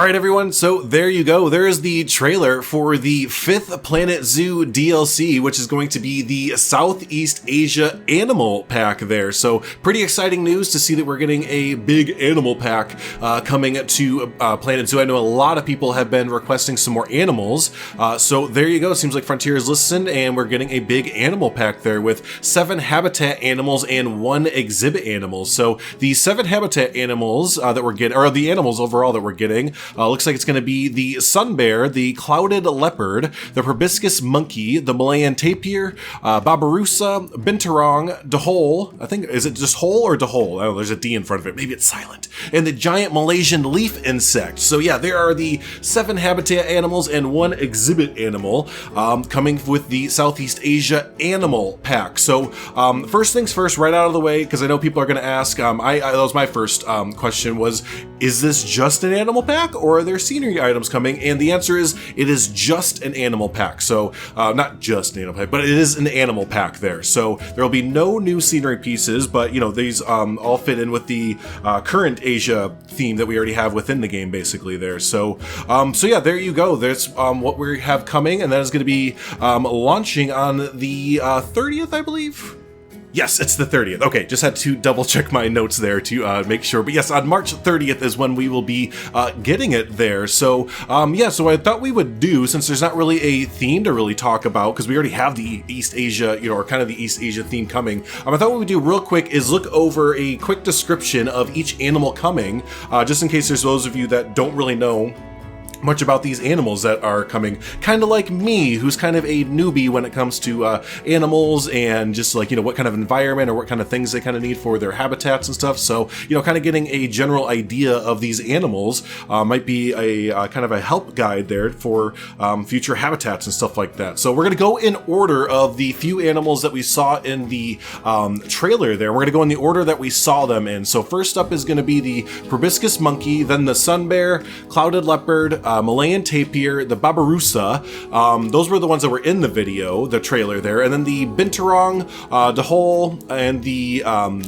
Alright everyone, so there you go. There is the trailer for the 5th Planet Zoo DLC, which is going to be the Southeast Asia Animal Pack there. So pretty exciting news to see that we're getting a big animal pack coming to Planet Zoo. I know a lot of people have been requesting some more animals, so there you go. It seems like Frontier has listened and we're getting a big animal pack there with 7 habitat animals and 1 exhibit animal. So the 7 habitat animals that we're getting, or the animals overall that we're getting, looks like it's going to be the sun bear, the clouded leopard, the proboscis monkey, the Malayan tapir, Babirusa, Binturong, Dhole. I think, is it just Dhole or Dhole? Oh, there's a D in front of it. Maybe it's silent. And the giant Malaysian leaf insect. So yeah, there are the 7 habitat animals and 1 exhibit animal coming with the Southeast Asia Animal Pack. So first things first, right out of the way, because I know people are going to ask. That was my first question was, is this just an animal pack or are there scenery items coming? And the answer is, it is just an animal pack. So not just an animal pack, but it is an animal pack there. So there will be no new scenery pieces, but you know, these all fit in with the current Asia theme that we already have within the game basically there. So yeah, there you go. There's what we have coming, and that is going to be launching on the 30th, I believe. Yes, it's the 30th. Okay, just had to double check my notes there to make sure. But yes, on March 30th is when we will be getting it there. So yeah, so I thought we would do, since there's not really a theme to really talk about, because we already have the East Asia, you know, or kind of the East Asia theme coming. I thought what we'd do real quick is look over a quick description of each animal coming, just in case there's those of you that don't really know much about these animals that are coming, kind of like me, who's kind of a newbie when it comes to animals and just like, you know, what kind of environment or what kind of things they kind of need for their habitats and stuff. So, you know, kind of getting a general idea of these animals might be a kind of a help guide there for future habitats and stuff like that. So we're going to go in order of the few animals that we saw in the trailer there. We're going to go in the order that we saw them in. So first up is going to be the proboscis monkey, then the sun bear, clouded leopard, Malayan tapir, the Babirusa. Those were the ones that were in the video, the trailer there. And then the Binturong, Dhole, and the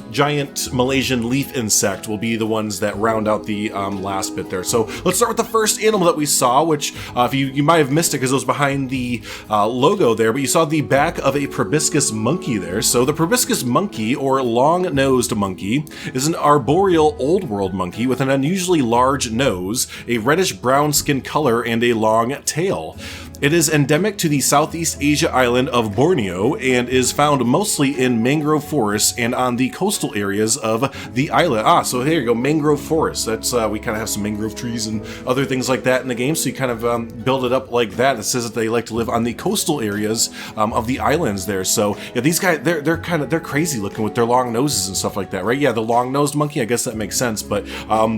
giant Malaysian leaf insect will be the ones that round out the last bit there. So let's start with the first animal that we saw, which if you might have missed it because it was behind the logo there, but you saw the back of a proboscis monkey there. So the proboscis monkey, or long-nosed monkey, is an arboreal old world monkey with an unusually large nose, a reddish brown skin color, and a long tail. It is endemic to the Southeast Asia island of Borneo and is found mostly in mangrove forests and on the coastal areas of the island. So here you go, mangrove forests. That's we kind of have some mangrove trees and other things like that in the game, so you kind of build it up like that. It says that they like to live on the coastal areas of the islands there. So yeah, these guys, they're crazy looking with their long noses and stuff like that, right? Yeah, the long-nosed monkey, I guess that makes sense. But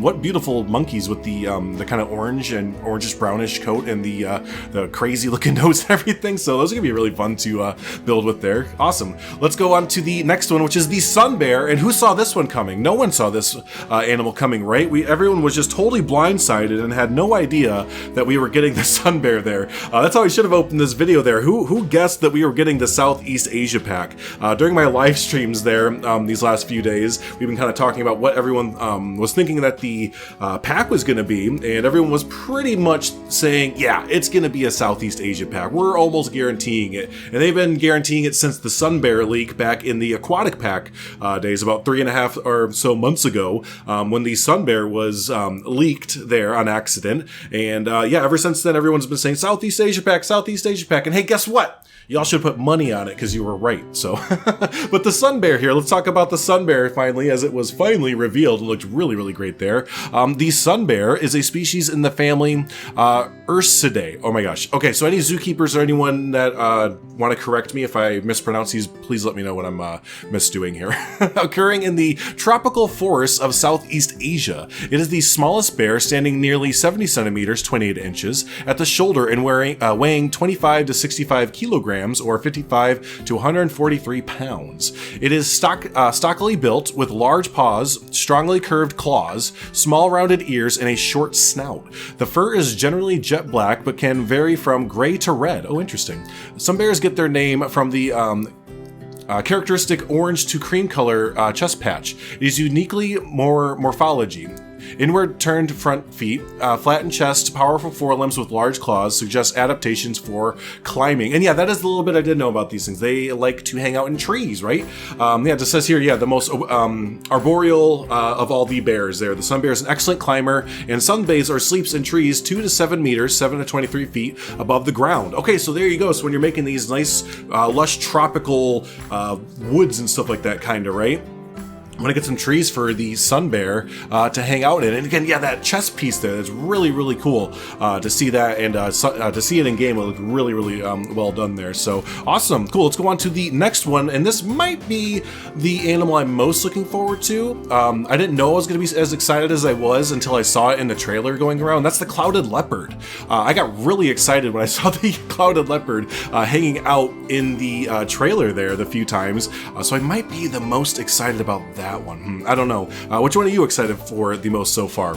what beautiful monkeys with the kind of orange and orangish brownish coat and the crazy looking nose and everything. So those are gonna be really fun to build with there. Awesome. Let's go on to the next one, which is the sun bear. And who saw this one coming? No one saw this animal coming, right? Everyone was just totally blindsided and had no idea that we were getting the sun bear there. That's how I should have opened this video there. Who guessed that we were getting the Southeast Asia pack? During my live streams there these last few days, we've been kind of talking about what everyone was thinking that the pack was going to be, and everyone was pretty much saying, yeah, it's going to be a Southeast Asia pack. We're almost guaranteeing it, and they've been guaranteeing it since the sun bear leak back in the aquatic pack days, about 3.5 or so months ago, when the sun bear was leaked there on accident. And yeah, ever since then, everyone's been saying Southeast Asia pack, Southeast Asia pack. And hey, guess what? Y'all should put money on it because you were right. So, but the sun bear here, let's talk about the sun bear finally, as it was finally revealed. It looked really, really great there. The sun bear is a species in the family Ursidae. Oh my gosh. Okay, so any zookeepers or anyone that want to correct me if I mispronounce these, please let me know what I'm misdoing here. Occurring in the tropical forests of Southeast Asia. It is the smallest bear, standing nearly 70 centimeters, 28 inches, at the shoulder and weighing 25 to 65 kilograms, or 55 to 143 pounds. It is stockily built with large paws, strongly curved claws, small rounded ears, and a short snout. The fur is generally jet black but can vary from gray to red. Oh, interesting. Some bears get their name from the characteristic orange to cream color chest patch. It is uniquely more morphology. Inward turned front feet, flattened chest, powerful forelimbs with large claws suggest adaptations for climbing. And yeah, that is a little bit I did know about these things. They like to hang out in trees, right? Yeah, it just says here, yeah, the most arboreal of all the bears there. The sun bear is an excellent climber and sunbathes or sleeps in trees 2 to 7 meters, 7 to 23 feet above the ground. Okay, so there you go. So when you're making these nice, lush tropical woods and stuff like that, kind of, right? I'm gonna get some trees for the sun bear to hang out in. And again, yeah, that chest piece there is really, really cool to see that, and to see it in game. It looked really, really well done there. So awesome, cool. Let's go on to the next one, and this might be the animal I'm most looking forward to. I didn't know I was gonna be as excited as I was until I saw it in the trailer going around. That's the clouded leopard. I got really excited when I saw the clouded leopard hanging out in the trailer there the few times. So I might be the most excited about that one. I don't know. Which one are you excited for the most so far?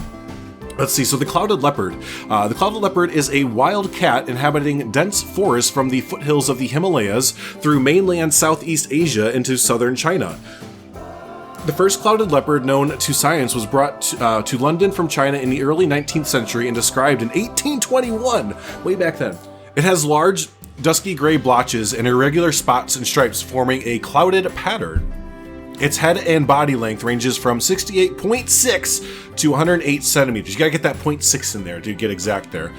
Let's see, so the clouded leopard. The clouded leopard is a wild cat inhabiting dense forests from the foothills of the Himalayas through mainland Southeast Asia into southern China. The first clouded leopard known to science was brought to London from China in the early 19th century and described in 1821, way back then. It has large, dusky gray blotches and irregular spots and stripes forming a clouded pattern. Its head and body length ranges from 68.6 to 108 centimeters. You gotta get that 0.6 in there to get exact there.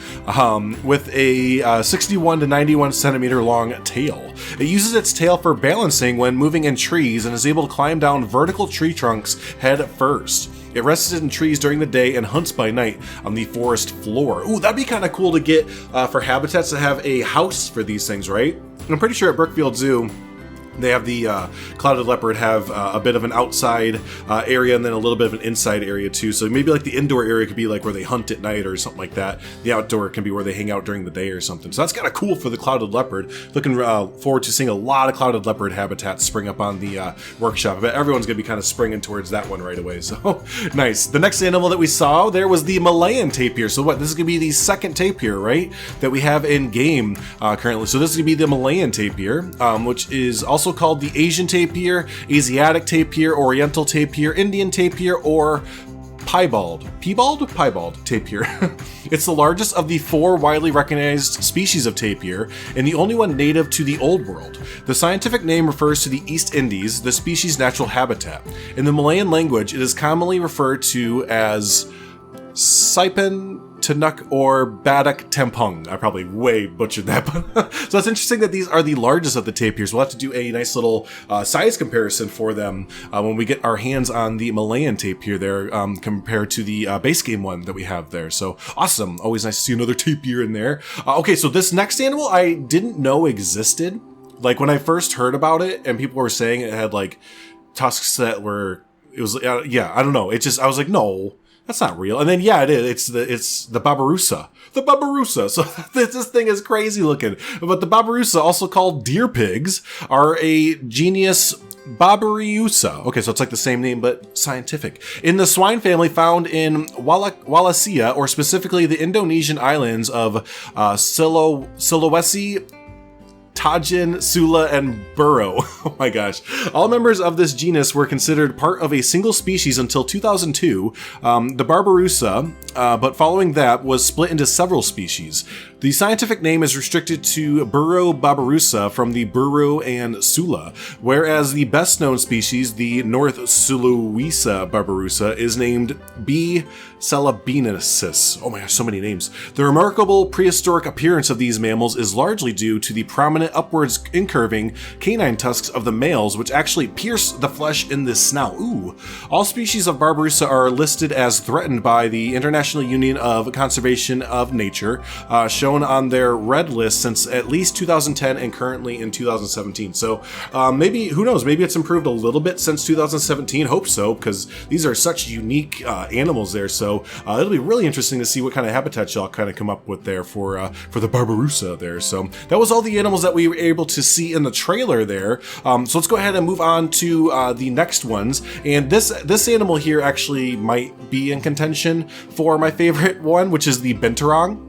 With a 61 to 91 centimeter long tail. It uses its tail for balancing when moving in trees and is able to climb down vertical tree trunks head first. It rests in trees during the day and hunts by night on the forest floor. Ooh, that'd be kind of cool to get for habitats to have a house for these things, right? And I'm pretty sure at Brookfield Zoo, they have the clouded leopard have a bit of an outside area and then a little bit of an inside area too. So maybe like the indoor area could be like where they hunt at night or something like that. The outdoor can be where they hang out during the day or something. So that's kind of cool for the clouded leopard. Looking forward to seeing a lot of clouded leopard habitats spring up on the workshop. I bet everyone's going to be kind of springing towards that one right away. So nice. The next animal that we saw there was the Malayan tapir. So what? This is going to be the second tapir, right? That we have in game currently. So this is going to be the Malayan tapir, which is also called the Asian tapir, Asiatic tapir, Oriental tapir, Indian tapir, or piebald tapir. It's the largest of the 4 widely recognized species of tapir and the only one native to the Old World. The scientific name refers to the East Indies, the species' natural habitat. In the Malayan language, it is commonly referred to as Saipan Tanuk or Badak Tempung. I probably way butchered that, but so it's interesting that these are the largest of the tapirs. We'll have to do a nice little size comparison for them when we get our hands on the Malayan tapir there compared to the base game one that we have there. So awesome. Always nice to see another tapir in there. Okay, so this next animal I didn't know existed. Like when I first heard about it and people were saying it had like tusks that were, it was, yeah, I don't know. It just, I was like, no. That's not real. And then, yeah, it is. It's the Babirusa. The Babirusa. So this thing is crazy looking. But the Babirusa, also called deer pigs, are a genus Babirusa. Okay, so it's like the same name, but scientific. In the swine family found in Wallacea, or specifically the Indonesian islands of Sulawesi, Tajin, Sula, and Burro. Oh my gosh. All members of this genus were considered part of a single species until 2002, the Babirusa, but following that was split into several species. The scientific name is restricted to Burro babirusa from the Burro and Sula, whereas the best known species, the North Sulawesi babirusa, is named B. celebinensis. Oh my gosh, so many names. The remarkable prehistoric appearance of these mammals is largely due to the prominent upwards incurving canine tusks of the males, which actually pierce the flesh in the snout. Ooh. All species of Babirusa are listed as threatened by the International Union of Conservation of Nature, shown on their red list since at least 2010 and currently in 2017. So maybe, who knows, maybe it's improved a little bit since 2017. Hope so, because these are such unique animals there. So it'll be really interesting to see what kind of habitats y'all kind of come up with there for the Babirusa there. So that was all the animals that we were able to see in the trailer there. So let's go ahead and move on to the next ones. And this animal here actually might be in contention for my favorite one, which is the Binturong.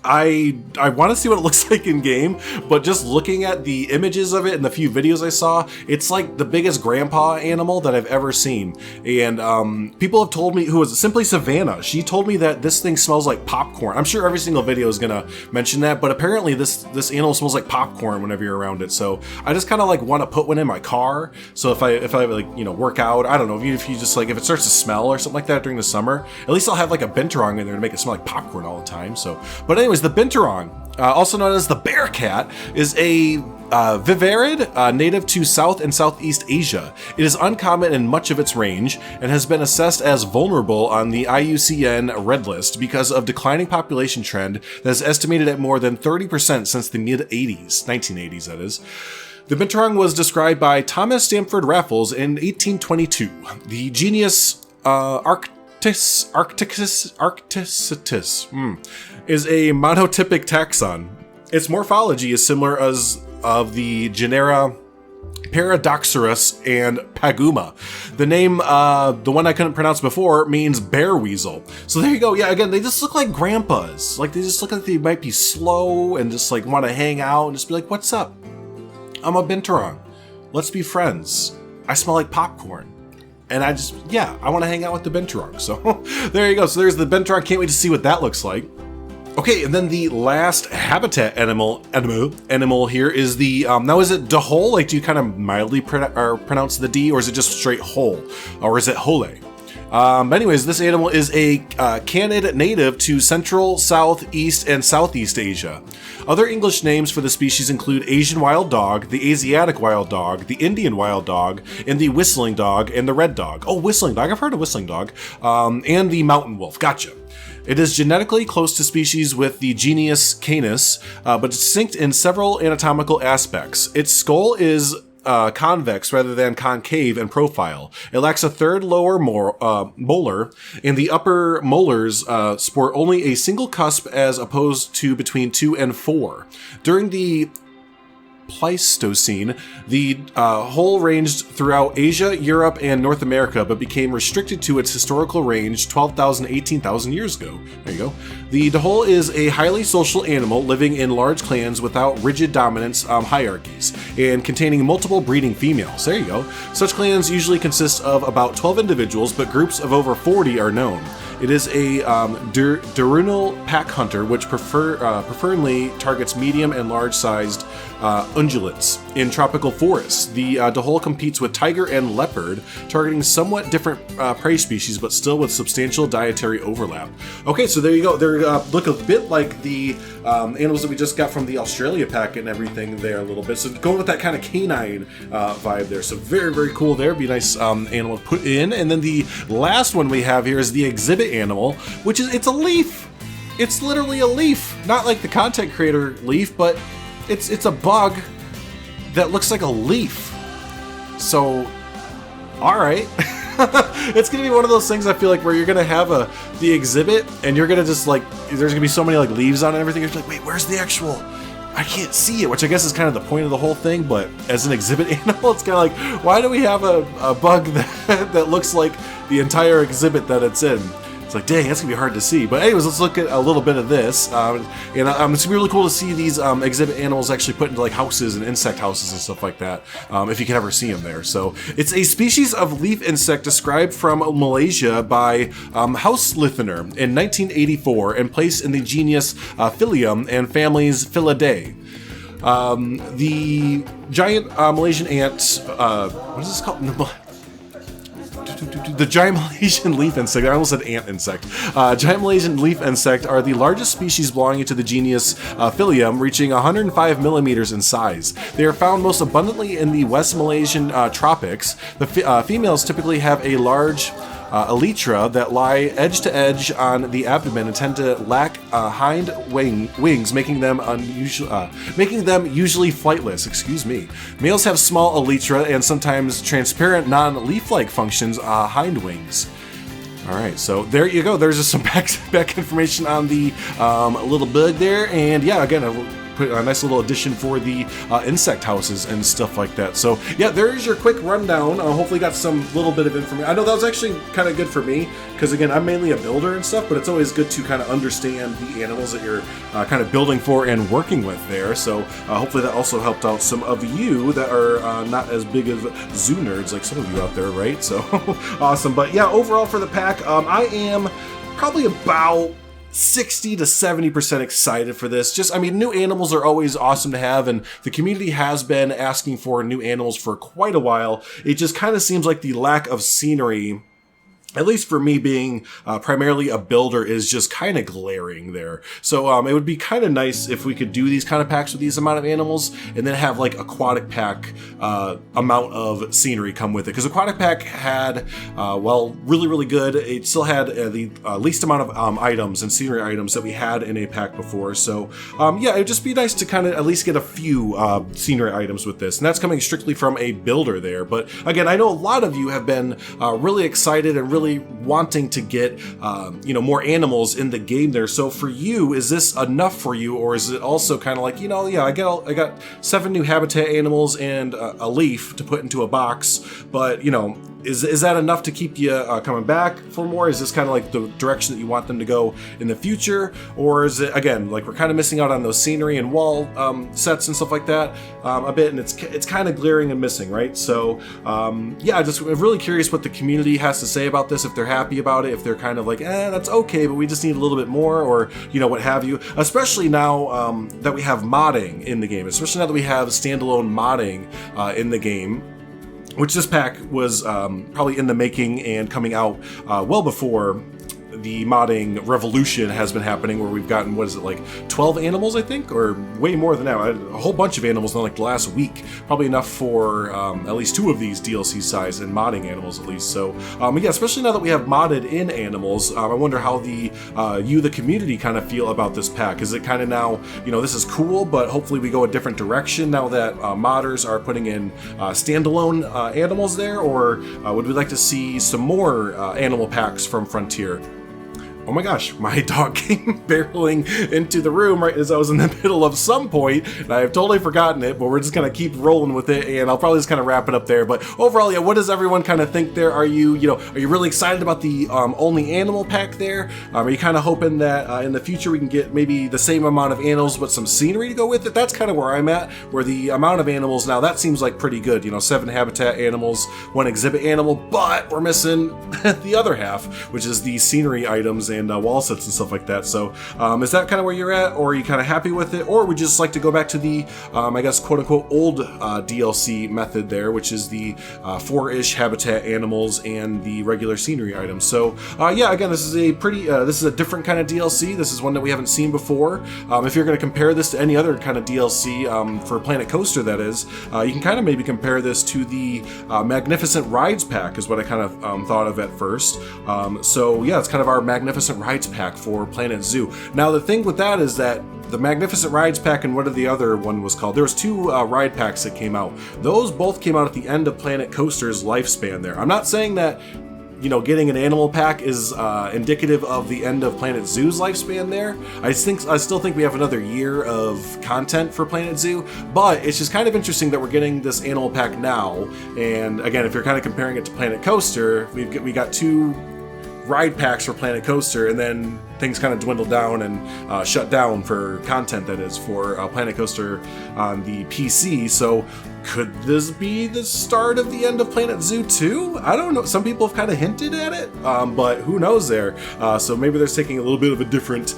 I want to see what it looks like in game, but just looking at the images of it and the few videos I saw, it's like the biggest grandpa animal that I've ever seen. And people have told me, who was Simply Savannah, she told me that this thing smells like popcorn. I'm sure every single video is gonna mention that, but apparently this animal smells like popcorn whenever you're around it. So I just kind of like want to put one in my car. So if I like, you know, work out, I don't know, if you just like, if it starts to smell or something like that during the summer, at least I'll have like a Binturong in there to make it smell like popcorn all the time. So, but anyways, the Binturong, also known as the bear cat, is a vivarid native to South and Southeast Asia. It is uncommon in much of its range and has been assessed as vulnerable on the IUCN Red List because of declining population trend that is estimated at more than 30% since the mid-80s, 1980s that is. The Binturong was described by Thomas Stamford Raffles in 1822. The genus Arcticus is a monotypic taxon. Its morphology is similar as of the genera Paradoxurus and Paguma. The name, the one I couldn't pronounce before, means bear weasel. So there you go. Yeah, again, they just look like grandpas. Like, they just look like they might be slow and just like want to hang out and just be like, what's up? I'm a Binturong. Let's be friends. I smell like popcorn. And I want to hang out with the Binturong. So there you go. So there's the Binturong. Can't wait to see what that looks like. Okay, and then the last habitat animal here is the, now is it Dhole? Like, do you kind of mildly pronounce the D, or is it just straight hole? Or is it Dhole? Anyways, this animal is a canid native to Central, Southeast, and Southeast Asia. Other English names for the species include Asian wild dog, the Asiatic wild dog, the Indian wild dog, and the whistling dog, and the red dog. Oh, whistling dog, I've heard of whistling dog. And the mountain wolf, gotcha. It is genetically close to species with the genus Canis, but distinct in several anatomical aspects. Its skull is convex rather than concave in profile. It lacks a third lower molar, and the upper molars sport only a single cusp as opposed to between 2 and 4. During the Pleistocene, the Dhole ranged throughout Asia, Europe, and North America, but became restricted to its historical range 12,000 to 18,000 years ago. There you go. The Dhole is a highly social animal living in large clans without rigid dominance hierarchies and containing multiple breeding females. There you go. Such clans usually consist of about 12 individuals, but groups of over 40 are known. It is a diurnal pack hunter, which preferably targets medium and large-sized ungulates in tropical forests. The Dhole competes with tiger and leopard, targeting somewhat different prey species, but still with substantial dietary overlap. Okay, so there you go. They look a bit like the animals that we just got from the Australia pack and everything there a little bit. So going with that kind of canine vibe there. So very, very cool there. Be a nice animal to put in. And then the last one we have here is the exhibit animal, which is, it's a leaf. It's literally a leaf. Not like the content creator leaf, but it's a bug that looks like a leaf. So, all right. It's gonna be one of those things, I feel like, where you're gonna have the exhibit and you're gonna just like, there's gonna be so many like leaves on it and everything. You're just like, wait, where's the actual, I can't see it, which I guess is kind of the point of the whole thing. But as an exhibit animal, it's kind of like, why do we have a bug that looks like the entire exhibit that it's in? It's like, dang, that's gonna be hard to see. But anyways, let's look at a little bit of this. And it's gonna be really cool to see these exhibit animals actually put into like houses and insect houses and stuff like that, if you can ever see them there. So it's a species of leaf insect described from Malaysia by Houselithner in 1984 and placed in the genus Phyllium and families Phyllidae. The giant Malaysian ant, what is this called? The giant Malaysian leaf insect, I almost said ant insect. Giant Malaysian leaf insect are the largest species belonging to the genus Phyllium, reaching 105 millimeters in size. They are found most abundantly in the West Malaysian tropics. The females typically have a large elytra that lie edge to edge on the abdomen and tend to lack hind wings, making them usually flightless. Excuse me. Males have small elytra and sometimes transparent, non-leaf-like functions, hind wings. All right, so there you go. There's just some back information on the little bug there, and yeah, again, put a nice little addition for the insect houses and stuff like that. So yeah, there's your quick rundown. Hopefully got some little bit of information. I know that was actually kind of good for me, because again, I'm mainly a builder and stuff, but it's always good to kind of understand the animals that you're kind of building for and working with there. So hopefully that also helped out some of you that are not as big of zoo nerds like some of you out there, right? So awesome. But yeah, overall for the pack, I am probably about 60 to 70% excited for this. Just, I mean, new animals are always awesome to have, and the community has been asking for new animals for quite a while. It just kind of seems like the lack of scenery, at least for me being primarily a builder, is just kind of glaring there. So it would be kind of nice if we could do these kind of packs with these amount of animals and then have like aquatic pack amount of scenery come with it. Because aquatic pack had, well, really good. It still had the least amount of items and scenery items that we had in a pack before. So yeah, it'd just be nice to kind of at least get a few scenery items with this. And that's coming strictly from a builder there. But again, I know a lot of you have been really excited and really wanting to get you know, more animals in the game there. So for you, is this enough for you, or is it also kind of like, you know, yeah, I got 7 new habitat animals and a leaf to put into a box, but you know, is that enough to keep you coming back for more? Is this kind of like the direction that you want them to go in the future? Or is it, again, like we're kind of missing out on those scenery and wall sets and stuff like that a bit, and it's kind of glaring and missing, right? So yeah, I'm really curious what the community has to say about this, if they're happy about it, if they're kind of like, that's okay, but we just need a little bit more, or, you know, what have you. Especially now that we have modding in the game, especially now that we have standalone modding in the game, which this pack was probably in the making and coming out well before the modding revolution has been happening, where we've gotten, what is it, like 12 animals, I think, or way more than that. A whole bunch of animals in like the last week, probably enough for at least 2 of these DLC size and modding animals at least. So yeah, especially now that we have modded in animals, I wonder how the community kind of feel about this pack. Is it kind of now, you know, this is cool, but hopefully we go a different direction now that modders are putting in standalone animals there, or would we like to see some more animal packs from Frontier? Oh my gosh, my dog came barreling into the room right as I was in the middle of some point, and I have totally forgotten it, but we're just gonna keep rolling with it, and I'll probably just kind of wrap it up there. But overall, yeah, what does everyone kind of think there? Are you really excited about the only animal pack there? Are you kind of hoping that in the future we can get maybe the same amount of animals but some scenery to go with it? That's kind of where I'm at, where the amount of animals now, that seems like pretty good. You know, 7 habitat animals, 1 exhibit animal, but we're missing the other half, which is the scenery items and wall sets and stuff like that. So is that kind of where you're at, or are you kind of happy with it, or would you just like to go back to the I guess quote unquote old DLC method there, which is the 4-ish habitat animals and the regular scenery items? So yeah, again, this is a pretty this is a different kind of DLC. This is one that we haven't seen before. If you're going to compare this to any other kind of DLC for Planet Coaster, that is, you can kind of maybe compare this to the Magnificent Rides pack, is what I kind of thought of at first. So yeah, it's kind of our Magnificent Rides pack for Planet Zoo. Now the thing with that is that the Magnificent Rides pack and what the other one was called, there was 2 ride packs that came out. Those both came out at the end of Planet Coaster's lifespan there. I'm not saying that, you know, getting an animal pack is indicative of the end of Planet Zoo's lifespan there. I still think we have another year of content for Planet Zoo, but it's just kind of interesting that we're getting this animal pack now. And again, if you're kind of comparing it to Planet Coaster, we got 2 ride packs for Planet Coaster, and then things kind of dwindled down and shut down for content, that is, for Planet Coaster on the PC. So could this be the start of the end of Planet Zoo 2? I don't know. Some people have kind of hinted at it, but who knows there. So maybe they're taking a little bit of a different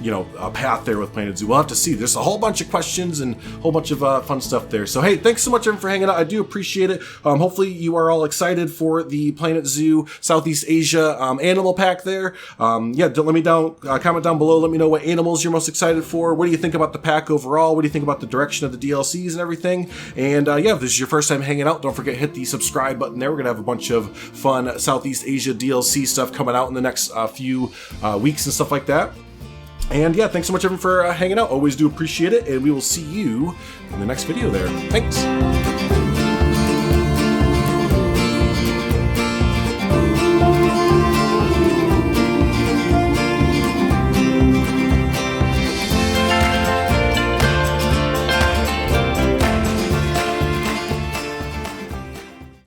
a path there with Planet Zoo. We'll have to see. There's a whole bunch of questions and a whole bunch of fun stuff there. So hey, thanks so much everyone for hanging out. I do appreciate it. Hopefully you are all excited for the Planet Zoo Southeast Asia animal pack there. Yeah, let me comment down below. Let me know what animals you're most excited for. What do you think about the pack overall? What do you think about the direction of the DLCs and everything? And yeah, if this is your first time hanging out, don't forget to hit the subscribe button there. We're gonna have a bunch of fun Southeast Asia DLC stuff coming out in the next few weeks and stuff like that. And yeah, thanks so much everyone for hanging out. Always do appreciate it, and we will see you in the next video there. Thanks.